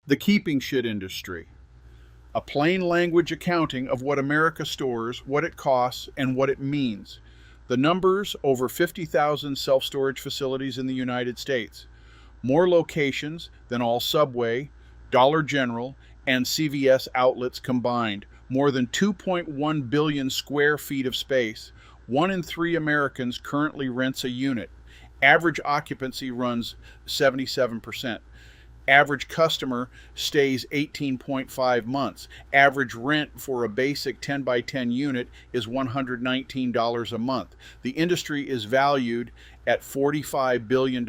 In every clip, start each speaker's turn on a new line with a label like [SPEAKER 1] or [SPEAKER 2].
[SPEAKER 1] The keeping shit industry. A plain language accounting of what America stores, what it costs, and what it means. The numbers: over 50,000 self-storage facilities in the United States. More locations than all Subway, Dollar General, and CVS outlets combined. More than 2.1 billion square feet of space. 1 in 3 Americans currently rents a unit. Average occupancy runs 77%. Average customer stays 18.5 months. Average rent for a basic 10 by 10 unit is $119 a month. The industry is valued at $45 billion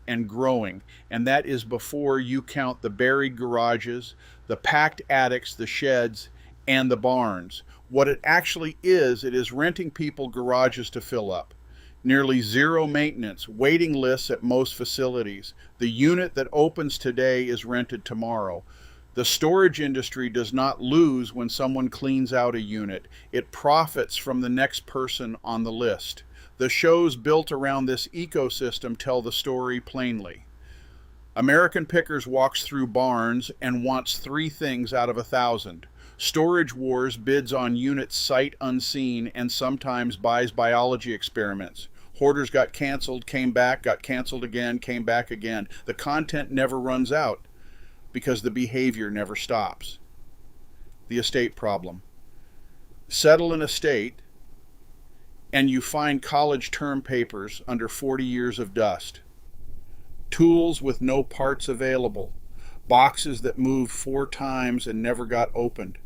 [SPEAKER 1] and growing, and that is before you count the buried garages, the packed attics, the sheds, and the barns. What it actually is, it is renting people garages to fill up. Nearly zero maintenance, waiting lists at most facilities. The unit that opens today is rented tomorrow. The storage industry does not lose when someone cleans out a unit. It profits from the next person on the list. The shows built around this ecosystem tell the story plainly. American Pickers walks through barns and wants 3 things out of 1,000. Storage Wars bids on units sight unseen and sometimes buys biology experiments. Hoarders got canceled, came back, got canceled again, came back again. The content never runs out because the behavior never stops. The estate problem. Settle an estate and you find college term papers under 40 years of dust. Tools with no parts available. Boxes that moved 4 times and never got opened.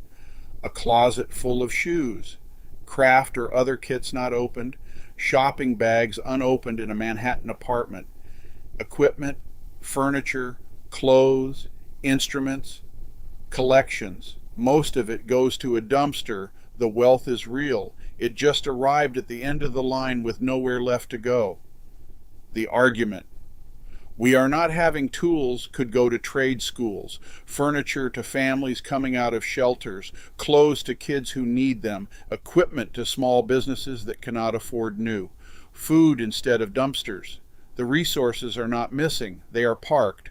[SPEAKER 1] A closet full of shoes, craft or other kits not opened, shopping bags unopened in a Manhattan apartment, equipment, furniture, clothes, instruments, collections. Most of it goes to a dumpster. The wealth is real. It just arrived at the end of the line with nowhere left to go. The argument. We are not having tools could go to trade schools, furniture to families coming out of shelters, clothes to kids who need them, equipment to small businesses that cannot afford new, food instead of dumpsters. The resources are not missing, they are parked.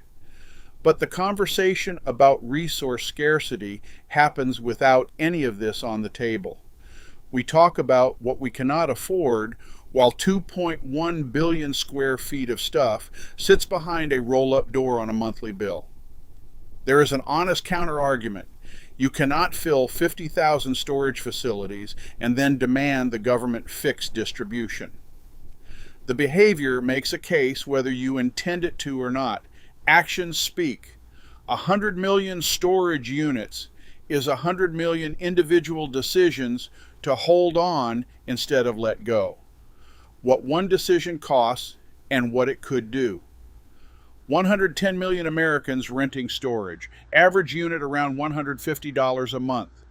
[SPEAKER 1] But the conversation about resource scarcity happens without any of this on the table. We talk about what we cannot afford while 2.1 billion square feet of stuff sits behind a roll-up door on a monthly bill. There is an honest counter-argument. You cannot fill 50,000 storage facilities and then demand the government fix distribution. The behavior makes a case whether you intend it to or not. Actions speak. 100 million storage units is 100 million individual decisions to hold on instead of let go. What one decision costs and what it could do. 110 million Americans renting storage. Average unit around $150 a month.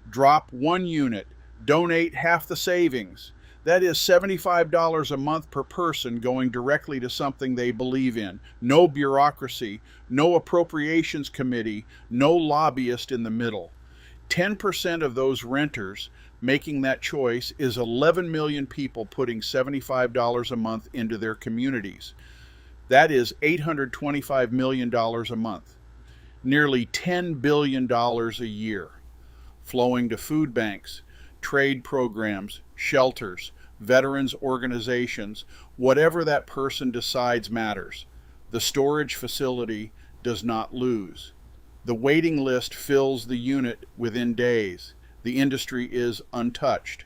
[SPEAKER 1] Drop 1 unit. Donate half the savings. That is $75 a month per person going directly to something they believe in. No bureaucracy, no appropriations committee, no lobbyist in the middle. 10% of those renters making that choice is 11 million people putting $75 a month into their communities. That is $825 million a month. Nearly $10 billion a year, flowing to food banks, trade programs, shelters, veterans organizations. Whatever that person decides matters. The storage facility does not lose. The waiting list fills the unit within days. The industry is untouched.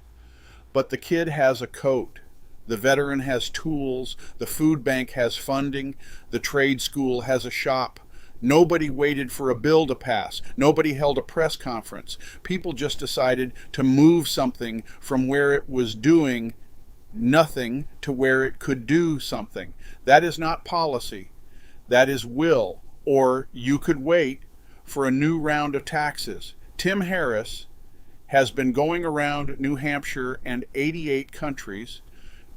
[SPEAKER 1] But the kid has a coat. The veteran has tools. The food bank has funding. The trade school has a shop. Nobody waited for a bill to pass. Nobody held a press conference. People just decided to move something from where it was doing nothing to where it could do something. That is not policy. That is will. Or you could wait for a new round of taxes. Tim Harris has been going around New Hampshire and 88 countries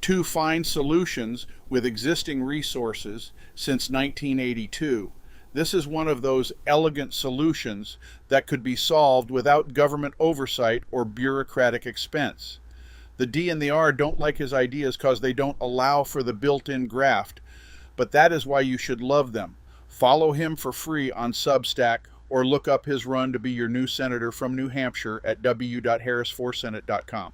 [SPEAKER 1] to find solutions with existing resources since 1982. This is one of those elegant solutions that could be solved without government oversight or bureaucratic expense. The D and the R don't like his ideas because they don't allow for the built-in graft, but that is why you should love them. Follow him for free on Substack or look up his run to be your new senator from New Hampshire at w.harris4senate.com.